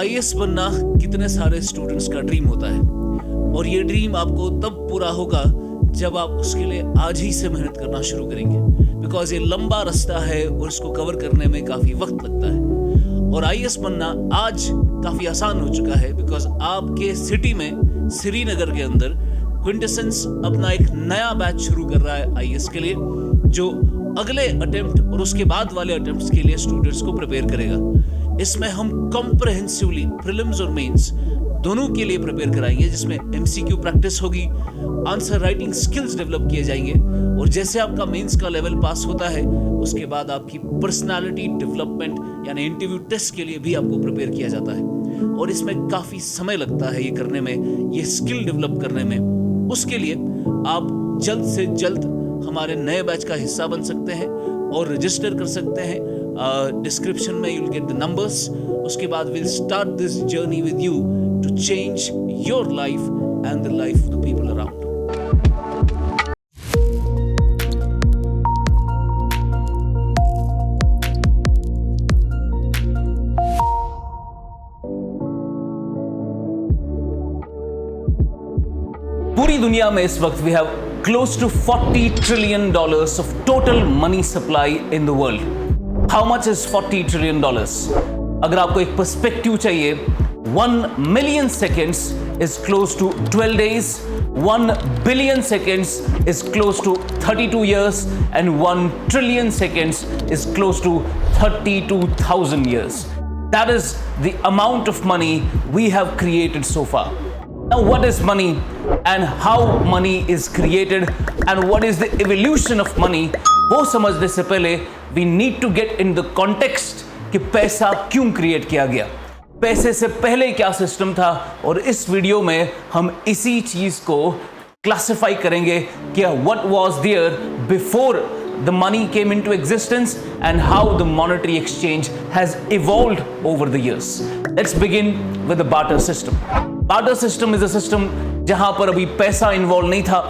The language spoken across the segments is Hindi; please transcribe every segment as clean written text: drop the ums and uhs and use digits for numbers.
आईएएस बनना कितने सारे स्टूडेंट्स का ड्रीम होता है और ये ड्रीम आपको तब पूरा होगा जब आप उसके लिए आज ही से मेहनत करना शुरू करेंगे, बिकॉज ये लंबा रास्ता है और इसको कवर करने में काफ़ी वक्त लगता है। और आईएएस बनना आज काफ़ी आसान हो चुका है बिकॉज आपके सिटी में श्रीनगर के अंदर क्विंटेसेंस अपना एक नया बैच शुरू कर रहा है आईएएस के लिए, जो अगले अटेम्प्ट और उसके बाद वाले अटेम्प्ट्स के लिए स्टूडेंट्स को प्रिपेयर करेगा। इसमें हम कॉम्प्रहेंसिवली प्रीलिम्स और मेंस दोनों के लिए प्रिपेयर कराएंगे, जिसमें एमसीक्यू प्रैक्टिस होगी, आंसर राइटिंग स्किल्स डेवलप किए जाएंगे और जैसे आपका मेंस का लेवल पास होता है उसके बाद आपकी पर्सनालिटी डेवलपमेंट यानी इंटरव्यू टेस्ट के लिए भी आपको प्रिपेयर किया जाता है और इसमें काफ़ी समय लगता है ये करने में, ये स्किल डेवलप करने में। उसके लिए आप जल्द से जल्द हमारे नए बैच का हिस्सा बन सकते हैं और रजिस्टर कर सकते हैं। डिस्क्रिप्शन में you'll get the numbers। उसके बाद we'll start this journey with you to change your life and the life of the people around। पूरी दुनिया में इस वक्त we have close to $40 trillion of total money supply in the world। How much is $40 trillion? अगर आपको एक पर्सपेक्टिव चाहिए, 1 million seconds is close to 12 days, 1 billion seconds is close to 32 years, and 1 trillion seconds is close to 32,000 years। That is the amount of money we have created so far। Now, what is money and how money is created and what is the evolution of money? वो समझने से पहले we need to get in the context कि पैसा क्यों क्रिएट किया गया, पैसे से पहले क्या सिस्टम था, और इस वीडियो में हम इसी चीज को क्लासिफाई करेंगे कि what was there before the money came into existence and how the monetary exchange has evolved over the years। Let's begin with the barter system। Barter system is a system जहां पर अभी पैसा इन्वॉल्व नहीं था,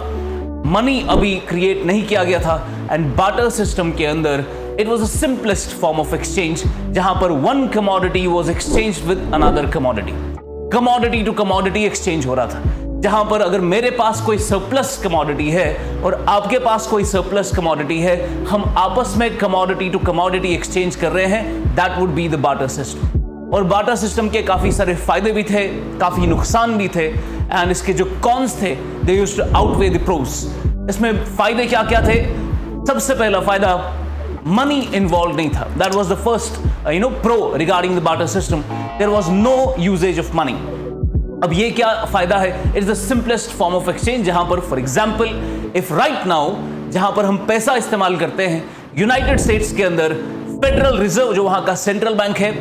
मनी अभी क्रिएट नहीं किया गया था, एंड बार्टर सिस्टम के अंदर it was the simplest form of exchange जहां पर one commodity was exchanged with another commodity. Commodity to commodity exchange हो रहा था, जहां पर अगर मेरे पास कोई सरप्लस कमोडिटी है और आपके पास कोई सरप्लस कमोडिटी है, हम आपस में कमोडिटी टू कमोडिटी एक्सचेंज कर रहे हैं, that would be the barter system. और बार्टर सिस्टम के काफ़ी सारे फायदे भी थे, काफ़ी नुकसान भी थे, एंड इसके जो कॉन्स थे they used to outweigh the pros. इसमें फायदे क्या क्या थे? सबसे पहला फायदा, मनी इन्वॉल्व नहीं था। That was the first pro regarding the barter system. There was no usage of money. अब ये क्या फायदा है? It is the simplest form of exchange, जहां पर for example if right now जहां पर हम पैसा इस्तेमाल करते हैं यूनाइटेड स्टेट्स के अंदर, फेडरल रिजर्व जो वहां का सेंट्रल बैंक है,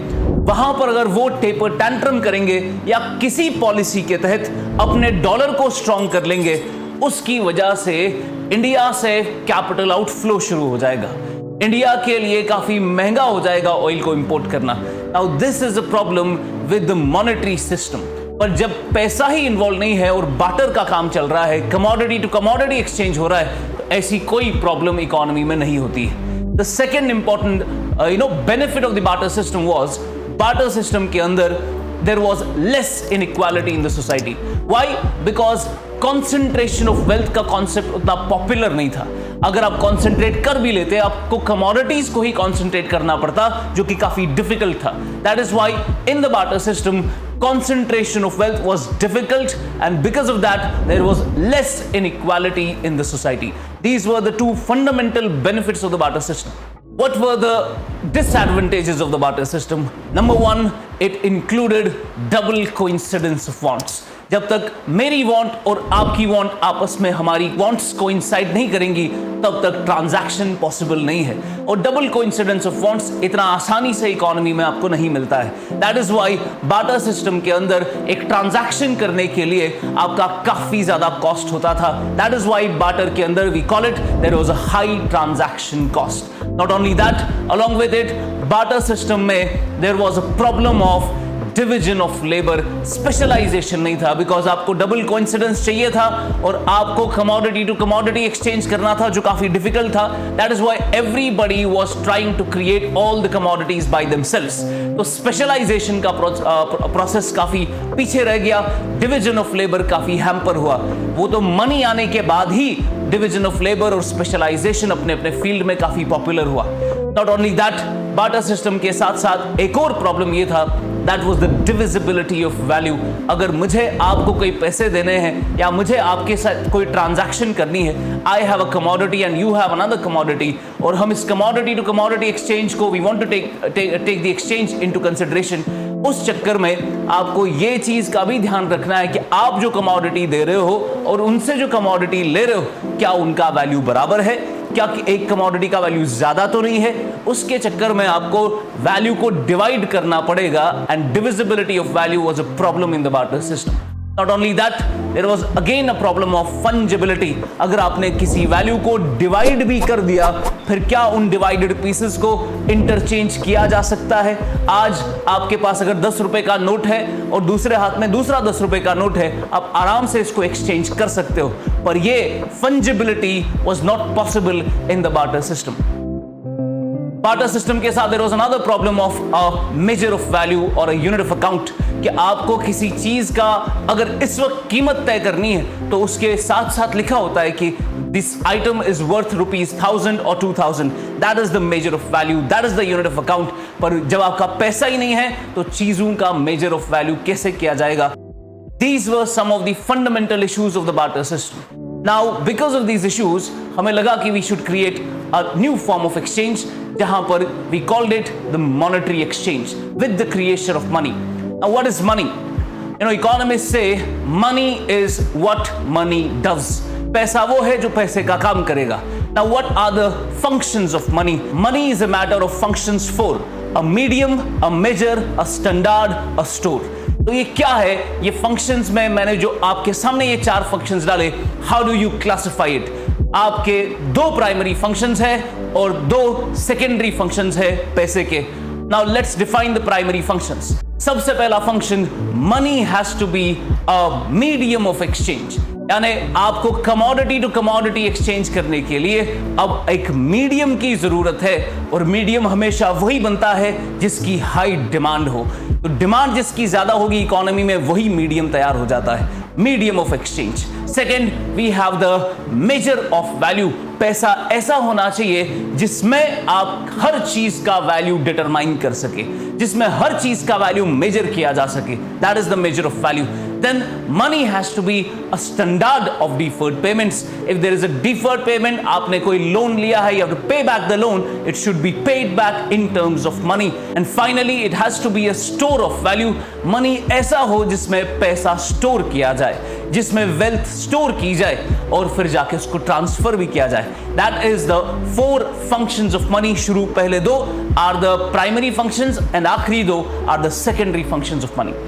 वहां पर अगर वो टेपर टैंट्रम करेंगे या किसी पॉलिसी के तहत अपने डॉलर को स्ट्रॉन्ग कर लेंगे, उसकी वजह से इंडिया से कैपिटल आउटफ्लो शुरू हो जाएगा। इंडिया के लिए काफी महंगा हो जाएगा ऑयल को इंपोर्ट करना। Now this is a problem with the monetary system. पर जब पैसा ही इन्वॉल्व नहीं है और बार्टर का काम चल रहा है, कमोडिटी टू कमोडिटी एक्सचेंज हो रहा है, तो ऐसी कोई प्रॉब्लम इकोनॉमी में नहीं होती है। The second important benefit of the barter system was, barter system के अंदर there was less inequality in the society. Why? Because concentration of wealth का कॉन्सेप्ट उतना पॉपुलर नहीं था। अगर आप कॉन्सेंट्रेट कर भी लेते, आपको कमोडिटीज को ही कॉन्सेंट्रेट करना पड़ता, जो कि काफी डिफिकल्ट था। That is why in the barter system concentration of wealth was difficult, and because of that there was less inequality in the society। These were the two fundamental benefits of the barter system। What were the disadvantages of the barter system? Number one, it included double coincidence of wants। जब तक मेरी वांट और आपकी वांट आपस में हमारी वांट्स कोइंसाइड नहीं करेंगी, तब तक ट्रांजैक्शन पॉसिबल नहीं है। और डबल कोइंसिडेंस ऑफ वांट्स इतना आसानी से इकोनॉमी में आपको नहीं मिलता है। That is why barter system के अंदर एक ट्रांजैक्शन करने के लिए आपका काफी ज्यादा कॉस्ट होता था। दैट इज व्हाई बार्टर के अंदर we call it there was a high transaction cost. Not only that, along with it barter system में there was a problem of division of labour, specialisation नहीं था, बिकॉज आपको डबल कोइंसिडेंस चाहिए था और आपको कमोडिटी टू कमोडिटी एक्सचेंज करना था, जो काफी डिफिकल्ट था. That is why everybody was trying to create all the commodities by themselves. तो स्पेशलाइजेशन का प्रोसेस काफी पीछे रह गया, डिवीजन ऑफ लेबर काफी हैम्पर हुआ. वो तो मनी आने के बाद ही डिवीजन ऑफ लेबर और स्पेशलाइजेशन अपने अपने फील्ड में काफी पॉपुलर हुआ. Not only that, barter system के साथ साथ एक और प्रॉब्लम ये था, that was the divisibility of value. अगर मुझे आपको कोई पैसे देने हैं या मुझे आपके साथ कोई ट्रांजैक्शन करनी है, I have a commodity and you have another commodity, और हम इस कमोडिटी टू कमोडिटी एक्सचेंज को we want to take the exchange into consideration. उस चक्कर में आपको ये चीज का भी ध्यान रखना है कि आप जो कमोडिटी दे रहे हो और उनसे जो कमोडिटी ले रहे हो, क्या उनका वैल्यू बराबर है, क्या एक कमोडिटी का वैल्यू ज्यादा तो नहीं है. उसके चक्कर में आपको वैल्यू को डिवाइड करना पड़ेगा, and divisibility of value was a problem in the barter system. Not only that, there was again a problem of fungibility. अगर आपने किसी वैल्यू को डिवाइड भी कर दिया, फिर क्या उन डिवाइडेड पीसेस को इंटरचेंज किया जा सकता है? आज आपके पास अगर 10 रुपए का नोट है और दूसरे हाथ में दूसरा 10 रुपए का नोट है, आप आराम से इसको एक्सचेंज कर सकते हो, पर ये fungibility was not possible in the barter system. Barter system के साथ there was another problem of a measure of value और अ यूनिट ऑफ अकाउंट, कि आपको किसी चीज का अगर इस वक्त कीमत तय करनी है तो उसके साथ साथ लिखा होता है कि दिस आइटम इज वर्थ ₹1000 और 2000. That is the measure of value, that is the unit of account. पर जब आपका पैसा ही नहीं है तो चीजों का मेजर ऑफ वैल्यू कैसे किया जाएगा? These were some of the fundamental issues of the barter system. Now, because of these issues, हमें लगा कि we should create a new form of exchange, जहां पर we called it the monetary exchange with the creation of money. Now, what is money? You know, economists say money is what money does. पैसा वो है जो पैसे का काम करेगा. Now, what are the functions of money? Money is a matter of functions for a medium, a measure, a standard, a store. तो ये क्या है? ये फंक्शंस में मैंने जो आपके सामने ये 4 फंक्शंस डाले, how do you classify it? आपके 2 प्राइमरी फंक्शंस है और 2 सेकेंडरी फंक्शंस है पैसे के. Now let's define the primary functions. सबसे पहला function, money has to be a medium of exchange, यानी आपको कमोडिटी टू कमोडिटी एक्सचेंज करने के लिए अब एक मीडियम की जरूरत है, और मीडियम हमेशा वही बनता है जिसकी हाई डिमांड हो. तो डिमांड जिसकी ज्यादा होगी इकोनॉमी में, वही मीडियम तैयार हो जाता है, medium of exchange. Second, we have the measure of value. पैसा ऐसा होना चाहिए जिसमें आप हर चीज का वैल्यू डिटरमाइन कर सके, जिसमें हर चीज का वैल्यू मेजर किया जा सके. That is the measure of value. Then money has to be a standard of deferred payments. If there is a deferred payment, आपने कोई लोन लिया है, you have to pay back the loan, it should be paid back in terms of money. And finally, it has to be a store of value. Money ऐसा हो जिसमें पैसा स्टोर किया जाए, जिसमें वेल्थ स्टोर की जाए और फिर जाके उसको ट्रांसफर भी किया जाए. That is the 4 functions of money. शुरू पहले 2 are the primary functions and आखिरी 2 are the secondary functions of money.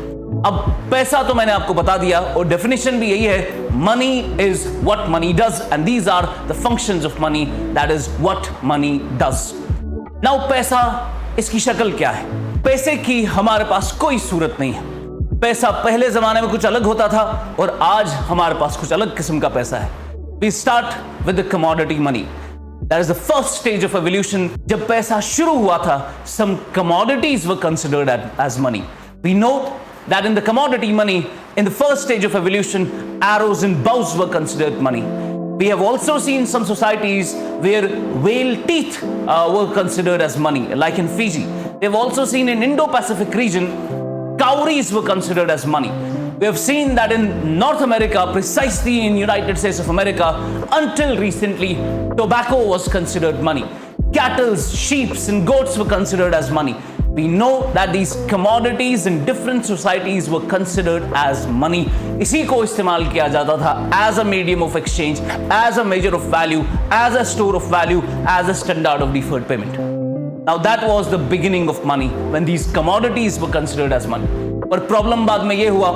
अब पैसा तो मैंने आपको बता दिया और डेफिनेशन भी यही है, money is what money does and these are the functions of money, that is what money does. Now पैसा, इसकी शक्ल क्या है? पैसे की हमारे पास कोई सूरत नहीं है. पैसा पहले जमाने में कुछ अलग होता था और आज हमारे पास कुछ अलग किस्म का पैसा है. We start with the commodity money. That is the first stage of evolution. जब पैसा शुरू हुआ था, some commodities were considered as money. We know that in the commodity money, in the first stage of evolution, arrows and bows were considered money. We have also seen some societies where whale teeth were considered as money, like in Fiji. We have also seen in Indo-Pacific region, cowries were considered as money. We have seen that in North America, precisely in United States of America, until recently, tobacco was considered money. Cattle, sheep and goats were considered as money. We know that these commodities in different societies were considered as money. इसी को इस्तेमाल किया जाता था as a medium of exchange, as a measure of value, as a store of value, as a standard of deferred payment. Now that was the beginning of money, when these commodities were considered as money. पर प्रॉब्लम बाद में ये हुआ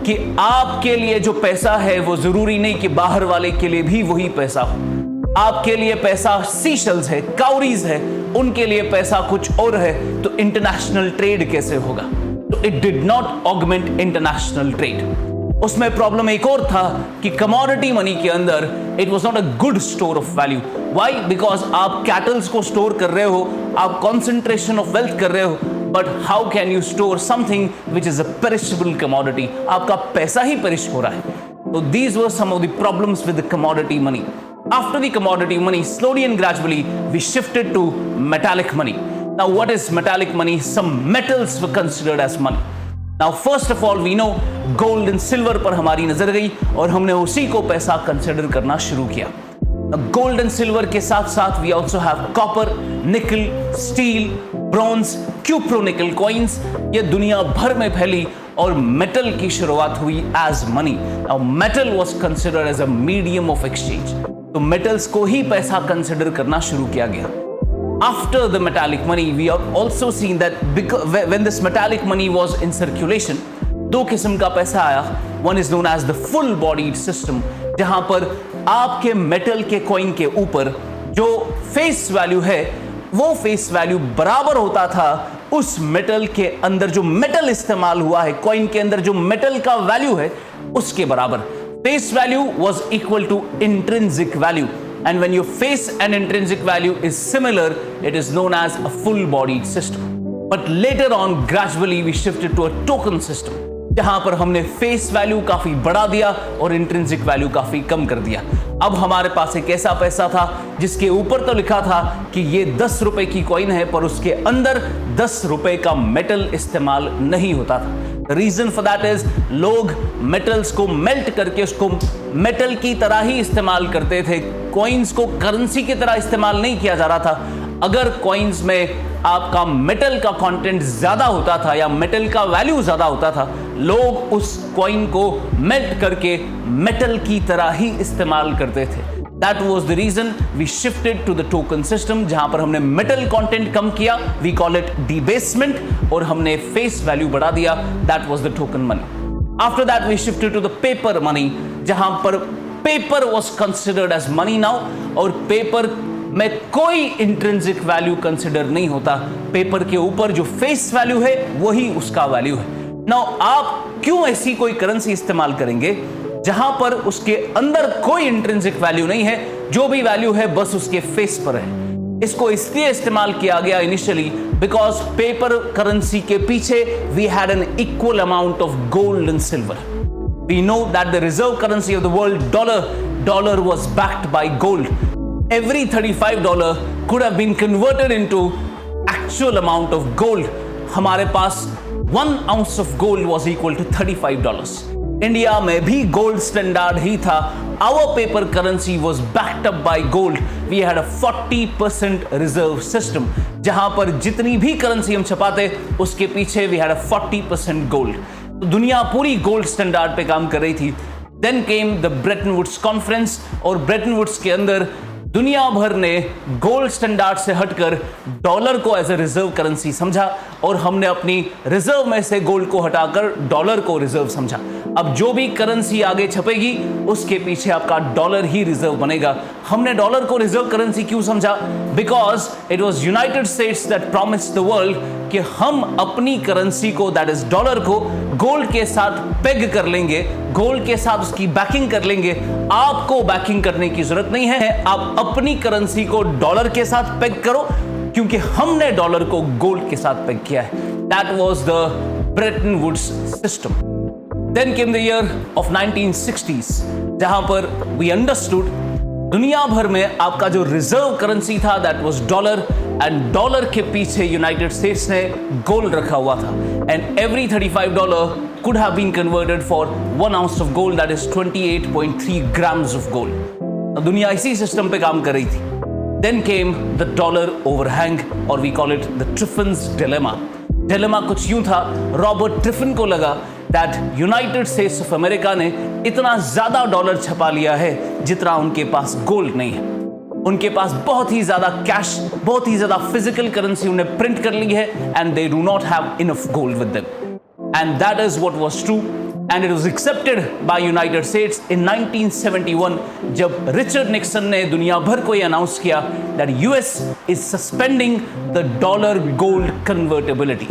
कि आपके लिए जो पैसा है वो जरूरी नहीं कि बाहर वाले के लिए भी वही पैसा हो. आपके लिए पैसा सीशल्स है, काउरीज है, उनके लिए पैसा कुछ और है, तो इंटरनेशनल ट्रेड कैसे होगा? तो it did not augment international trade. उसमें प्रॉब्लम एक और था कि कमोडिटी मनी के अंदर it was not a good store of value. Why? Because आप कैटल्स को स्टोर कर रहे हो, आप कॉन्सेंट्रेशन ऑफ वेल्थ कर रहे हो, but how can you store something which is a perishable commodity? आपका पैसा ही पेरिश हो रहा है। तो these were some of the problems with the commodity money. After the commodity money, slowly and gradually, we shifted to metallic money. Now, what is metallic money? Some metals were considered as money. Now, first of all, we know gold and silver पर हमारी नजर गई और हमने उसी को पैसा कंसिडर करना शुरू किया। गोल्ड एंड सिल्वर के साथ साथ वी ऑल्सो हैव कॉपर, निकल, स्टील, ब्रॉन्ज, क्यूप्रोनिकल कॉइन्स। ये दुनिया भर में फैली और मेटल की शुरुआत हुई as money. Now metal was considered as a medium of exchange. तो मेटल्स को ही पैसा कंसिडर करना शुरू किया गया। After the metallic money, we have also seen that when this metallic money was in circulation, दो किस्म का पैसा आया। One is known as the full bodied system, जहां पर आपके मेटल के कॉइन के ऊपर जो फेस वैल्यू है वो फेस वैल्यू बराबर होता था उस मेटल के अंदर जो मेटल इस्तेमाल हुआ है, कॉइन के अंदर जो मेटल का वैल्यू है उसके बराबर। Face value was equal to intrinsic value. And when your face and intrinsic value is similar, it is known as a full-bodied system. But later on, gradually we shifted to a token system, जहां पर हमने फेस वैल्यू काफी बढ़ा दिया और इंट्रिंसिक वैल्यू काफी कम कर दिया। अब हमारे पास एक ऐसा पैसा था जिसके ऊपर तो लिखा था कि ये 10 रुपए की कॉइन है, पर उसके अंदर 10 रुपए का मेटल इस्तेमाल नहीं होता था। रीजन फॉर दैट इज लोग मेटल्स को मेल्ट करके उसको मेटल की तरह ही इस्तेमाल करते थे। कॉइन्स को करेंसी की तरह इस्तेमाल नहीं किया जा रहा था। अगर कॉइन्स में आपका मेटल का कंटेंट ज्यादा होता था या मेटल का वैल्यू ज्यादा होता था, लोग उस कॉइन को मेल्ट करके मेटल की तरह ही इस्तेमाल करते थे। That was the reason we shifted to the token system, जहां पर हमने मेटल कंटेंट कम किया, we call it debasement, और हमने फेस वैल्यू बढ़ा दिया, that was the token money. After that we shifted to the paper money, जहां पर paper was considered as money now, और पेपर में कोई इंट्रिंसिक वैल्यू कंसिडर नहीं होता। पेपर के ऊपर जो फेस वैल्यू है वही उसका वैल्यू है। नाउ आप क्यों ऐसी कोई करेंसी इस्तेमाल करेंगे जहां पर उसके अंदर कोई इंट्रिंसिक वैल्यू नहीं है, जो भी वैल्यू है बस उसके फेस पर है। इसको इसलिए इस्तेमाल किया गया इनिशियली बिकॉज पेपर करेंसी के पीछे we had an equal amount of gold and silver. We know that the reserve currency of the world dollar was backed by gold. Every $35 could have been converted into actual amount of gold. हमारे पास 1 ounce of gold was equal to $35. India में भी गोल्ड स्टैंडर्ड ही था। Our paper currency was backed up by gold. We had a 40% reserve system, जहां पर जितनी भी करेंसी हम छपाते उसके पीछे we had a 40% gold. तो दुनिया पूरी गोल्ड स्टैंडर्ड पे काम कर रही थी। Then came the Bretton Woods Conference, और ब्रेटन वुड्स के अंदर दुनिया भर ने गोल्ड स्टैंडर्ड से हटकर डॉलर को एज ए रिजर्व करेंसी समझा और हमने अपनी रिजर्व में से गोल्ड को हटाकर डॉलर को रिजर्व समझा। अब जो भी करेंसी आगे छपेगी उसके पीछे आपका डॉलर ही रिजर्व बनेगा। हमने डॉलर को रिजर्व करेंसी क्यों समझा? Because it was United states that promised the world कि हम अपनी करेंसी को दैट इज डॉलर को गोल्ड के साथ पेग कर लेंगे, गोल्ड के साथ उसकी बैकिंग कर लेंगे। आपको बैकिंग करने की जरूरत नहीं है, आप अपनी करेंसी को डॉलर के साथ पेग करो क्योंकि हमने डॉलर को गोल्ड के साथ पेग किया है। That was the Bretton Woods system. Then came the year of 1960s, जहां पर वी अंडरस्टूड दुनिया भर में आपका जो रिजर्व करेंसी था that was dollar, and dollar के पीछे यूनाइटेड स्टेट्स ने गोल्ड रखा हुआ था। And every $35 could have been converted for 1 ounce of gold, that is 28.3 grams of gold. दुनिया इसी सिस्टम पे काम कर रही थी। Then came the dollar overhang, और we call it the Triffin's dilemma. Dilemma कुछ यूं था, रॉबर्ट ट्रिफिन को लगा that United states of America ने इतना ज्यादा डॉलर छपा लिया है जितना उनके पास गोल्ड नहीं है। उनके पास बहुत ही ज्यादा कैश, बहुत ही ज्यादा फिजिकल करेंसी उन्हें प्रिंट कर ली है, and they do not have enough gold with them. And that is what was true, and it was accepted by United States in 1971 जब रिचर्ड निक्सन ने दुनिया भर को ये अनाउंस किया that US is suspending the dollar gold convertibility.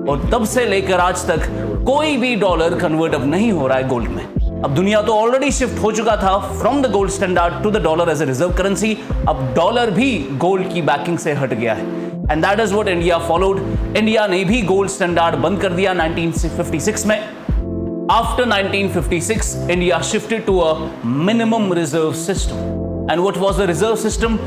और तब से लेकर आज तक कोई भी डॉलर कन्वर्ट अब नहीं हो रहा है गोल्ड में। अब दुनिया तो ऑलरेडी शिफ्ट हो चुका था from the gold standard to the dollar as a reserve currency. अब डॉलर भी गोल्ड की बैकिंग से हट गया है and that is what India followed. India ने भी गोल्ड स्टैंडर्ड बंद कर दिया 1956 में। After 1956 India shifted to a minimum reserve system and what was the reserve system?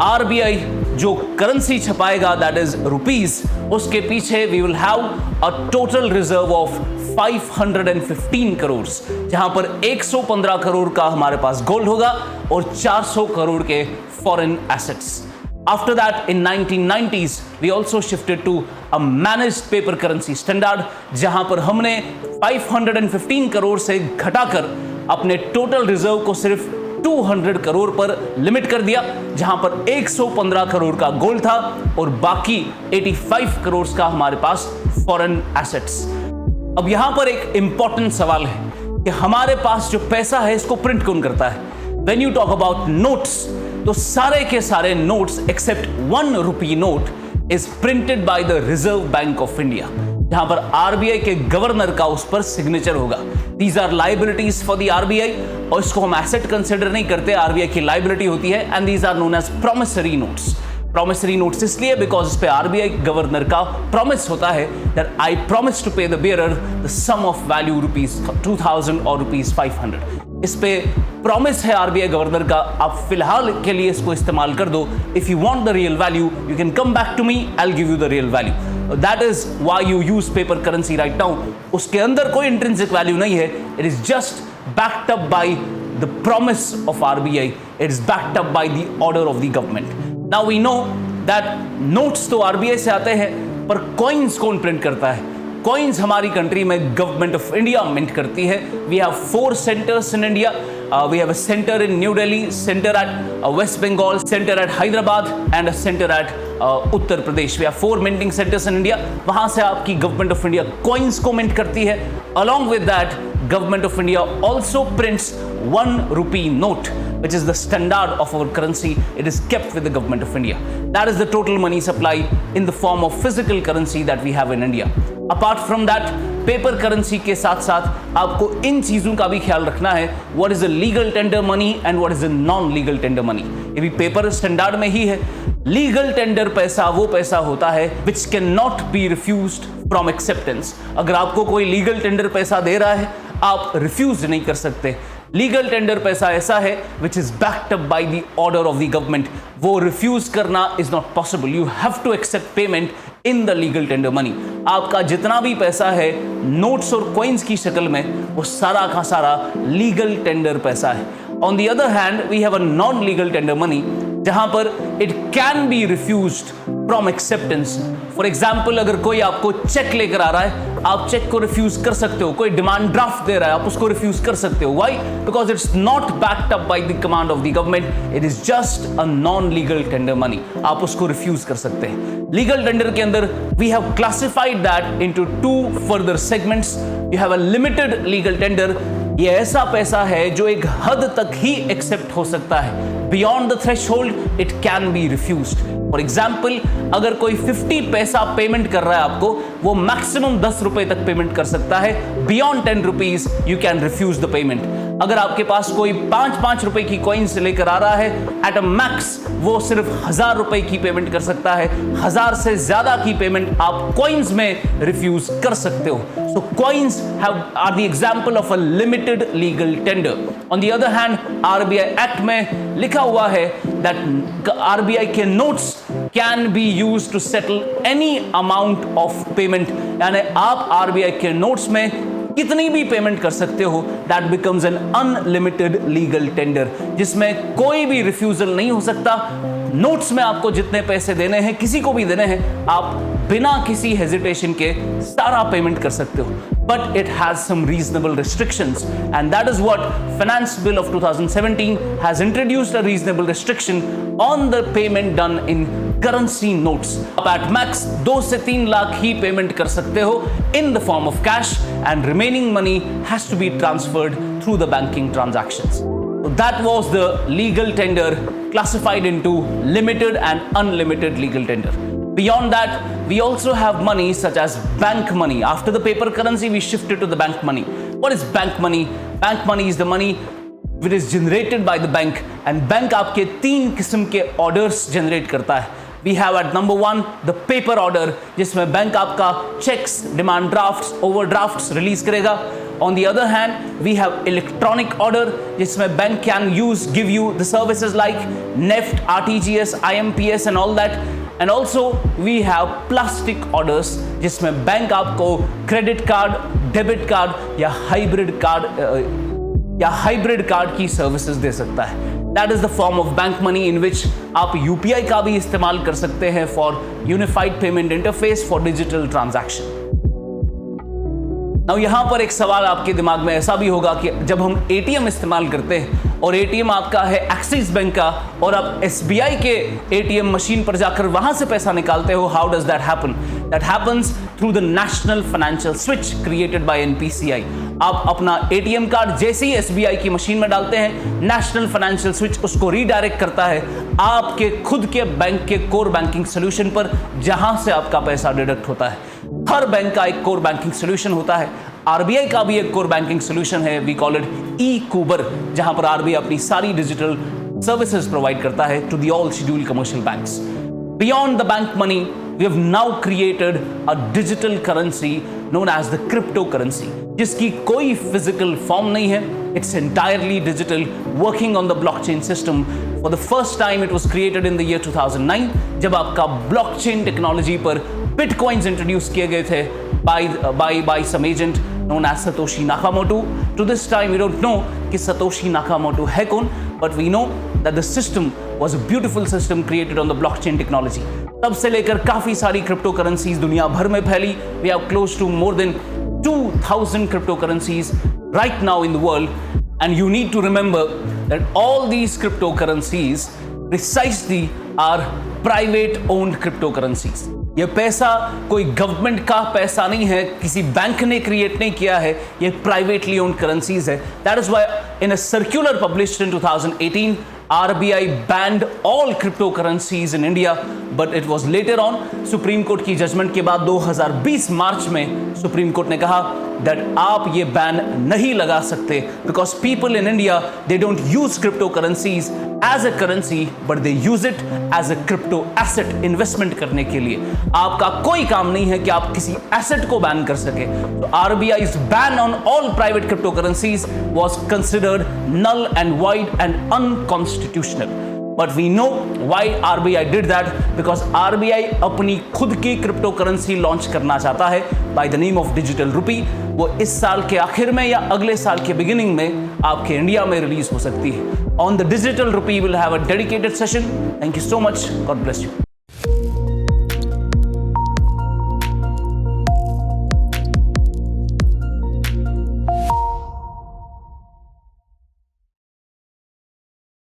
RBI जो करेंसी छपाएगा दैट इज रुपीज, उसके पीछे we will have a total reserve of 515 crore, जहां पर 115 करोड़ का हमारे पास गोल्ड होगा और 400 करोड़ के foreign assets. After that, in 1990s, we also shifted to a managed paper currency standard, जहां पर हमने 515 करोड़ से घटाकर अपने टोटल रिजर्व को सिर्फ 200 करोड़ पर लिमिट कर दिया, जहां पर 115 करोड़ का गोल्ड था और बाकी 85 करोड़ का हमारे पास फॉरेन एसेट्स। अब यहां पर एक इंपॉर्टेंट सवाल है कि हमारे पास जो पैसा है इसको प्रिंट कौन करता है? When you talk about notes, तो सारे के सारे notes except 1 rupee note is printed by the Reserve Bank of India, जहां पर आरबीआई के गवर्नर का उस पर सिग्नेचर होगा। These are liabilities for the RBI और इसको हम एसेट कंसिडर नहीं करते, आरबीआई की लाइबिलिटी होती है and these are known as promissory notes. Promissory notes इसलिए बिकॉज इस पे आरबीआई गवर्नर का प्रॉमिस होता है that I promise to pay the bearer the sum of value ₹2000 और ₹500। इस पे प्रॉमिस है आरबीआई गवर्नर का, आप फिलहाल के लिए इसको इस्तेमाल कर दो। If you want the real value you can come back to me, I will give you the real value. That is why you use paper currency right now. उसके अंदर कोई इंट्रिंसिक वैल्यू नहीं है, it is just backed up by the promise of RBI, it is backed up by the order of the government. Now we know that notes तो आरबीआई से आते हैं, पर कॉइन्स कौन प्रिंट करता है? कॉइन्स हमारी कंट्री में गवर्नमेंट ऑफ इंडिया मिंट करती है। We have 4 centres in India. We have a center in New Delhi, center at West Bengal, center at Hyderabad and a center at Uttar Pradesh. We have 4 minting centers in India. वहाँ से आपकी गवर्नमेंट ऑफ इंडिया coins को mint करती है। Along with that, government of India also prints 1 rupee note, which is the standard of our currency. It is kept with the government of India. That is the total money supply in the form of physical currency that we have in India. Apart from that, paper currency के साथ साथ आपको इन चीजों का भी ख्याल रखना है, what is a legal tender money and what is a non legal tender money. ये भी पेपर स्टैंडर्ड में ही है। लीगल टेंडर पैसा वो पैसा होता है which can not be refused from acceptance. अगर आपको कोई लीगल टेंडर पैसा दे रहा है आप रिफ्यूज नहीं कर सकते। लीगल टेंडर पैसा ऐसा है which is backed up by the order of the government, वो रिफ्यूज करना is not possible. You have to accept payment in the legal tender money. आपका जितना भी पैसा है नोट्स और कॉइन्स की शक्ल में, वो सारा का सारा लीगल टेंडर पैसा है। On the other hand we have a non legal tender money, जहां पर it can be refused from acceptance. For example, अगर कोई आपको चेक लेकर आ रहा है, आप चेक को रिफ्यूज कर सकते हो। कोई डिमांड ड्राफ्ट दे रहा है, आप उसको रिफ्यूज कर सकते हो। Why? Because it's not backed up by the command of the government, it is just a non legal tender money. आप उसको रिफ्यूज कर सकते हैं। लीगल टेंडर के अंदर we have classified that into 2 further segments. You have a limited legal tender, ये ऐसा पैसा है जो एक हद तक ही एक्सेप्ट हो सकता है। Beyond the threshold it can be refused. For example, अगर कोई 50 पैसा पेमेंट कर रहा है आपको, वो मैक्सिमम 10 रुपए तक पेमेंट कर सकता है। Beyond 10 rupees you can refuse the payment. अगर आपके पास कोई 5-5 रुपए की कॉइन्स लेकर आ रहा है, एट अ मैक्स वो सिर्फ 1000 रुपए की पेमेंट कर सकता है। 1000 से ज्यादा की पेमेंट आप कॉइन्स में रिफ्यूज कर सकते हो। So coins are the example of a limited legal tender. On the other hand, RBI act में लिखा हुआ है दैट आरबीआई के notes can be used to settle any amount of payment, यानी आप आरबीआई के नोट्स में कितनी भी पेमेंट कर सकते हो। That becomes an unlimited legal tender, जिसमें कोई भी रिफ्यूजल नहीं हो सकता। नोट्स में आपको जितने पैसे देने हैं, किसी को भी देने हैं, आप बिना किसी हेजिटेशन के सारा पेमेंट कर सकते हो। But it has some reasonable restrictions, and that is what Finance Bill of 2017 has introduced a reasonable restriction on the payment done in currency notes. आप at max 2 से 3 लाख ही पेमेंट कर सकते हो in the form of cash, and remaining money has to be transferred through the banking transactions. So that was the legal tender classified into limited and unlimited legal tender. Beyond that, we also have money such as bank money. After the paper currency, we shifted to the bank money. What is bank money? Bank money is the money which is generated by the bank, and bank आपके 3 किस्म के orders generate करता है. We have at number 1 the paper order, जिसमें बैंक आपका checks, demand drafts, overdrafts release करेगा. On the other hand, we have electronic order, जिसमें bank can give you the services like NEFT, RTGS, IMPS and all that. And also we have plastic orders, जिसमें बैंक आपको क्रेडिट कार्ड, डेबिट कार्ड या हाइब्रिड कार्ड की सर्विसेज दे सकता है. That is the form of bank money in which आप UPI का भी इस्तेमाल कर सकते हैं for Unified Payment Interface for digital transaction. Now यहाँ पर एक सवाल आपके दिमाग में ऐसा भी होगा कि जब हम ATM इस्तेमाल करते हैं और ATM आपका है एक्सिस बैंक का और आप SBI के ATM मशीन पर जाकर वहां से पैसा निकालते हो, how does that happen? That happens through the National Financial Switch created by NPCI. आप अपना ATM कार्ड जैसे ही SBI की मशीन में डालते हैं, नेशनल फाइनेंशियल स्विच उसको रीडायरेक्ट करता है आपके खुद के बैंक के कोर बैंकिंग सोल्यूशन पर, जहां से आपका पैसा डिडक्ट होता है. हर बैंक का एक कोर बैंकिंग सोल्यूशन होता है. RBI का भी एक कोर बैंकिंग सोल्यूशन है, वी कॉल इट ई-कुबर, जहां पर RBI अपनी सारी डिजिटल सर्विसेज प्रोवाइड करता है to the all scheduled commercial banks. Beyond the bank money, we have now created a digital currency known as the cryptocurrency, जिसकी कोई physical form नहीं है. It's entirely digital, working on the blockchain system. For the first time, it was created in the year 2009, जब आपका blockchain technology पर bitcoins introduce किए गए थे by some agent known as Satoshi Nakamoto. To this time, we don't know कि Satoshi Nakamoto है कौन, but we know that the system was a beautiful system created on the blockchain technology. तब से लेकर काफी सारी cryptocurrencies दुनिया भर में फैली. We have close to more than 2,000 cryptocurrencies right now in the world, and you need to remember that all these cryptocurrencies precisely are private owned cryptocurrencies. ये पैसा कोई गवर्नमेंट का पैसा नहीं है, किसी बैंक ने क्रिएट नहीं किया है, ये प्राइवेटली ओन्ड करेंसीज है. That is why in a circular published in 2018 RBI banned all cryptocurrencies in India, but it was later on supreme court की जजमेंट के बाद 2020 मार्च में सुप्रीम कोर्ट ने कहा that आप ये बैन नहीं लगा सकते because people in India they don't use cryptocurrencies as a currency but they use it as a crypto asset investment करने के लिए. आपका कोई काम नहीं है कि आप किसी एसेट को बैन कर सके. तो RBI's ban on all private cryptocurrencies was considered null and void and unconstitutional. But we know why RBI did that, because RBI अपनी खुद की क्रिप्टो करेंसी लॉन्च करना चाहता है by the name of digital rupee. वो इस साल के आखिर में या अगले साल के बिगिनिंग में आपके इंडिया में रिलीज हो सकती है. On the digital rupee we'll have a dedicated session. Thank you so much. God bless you.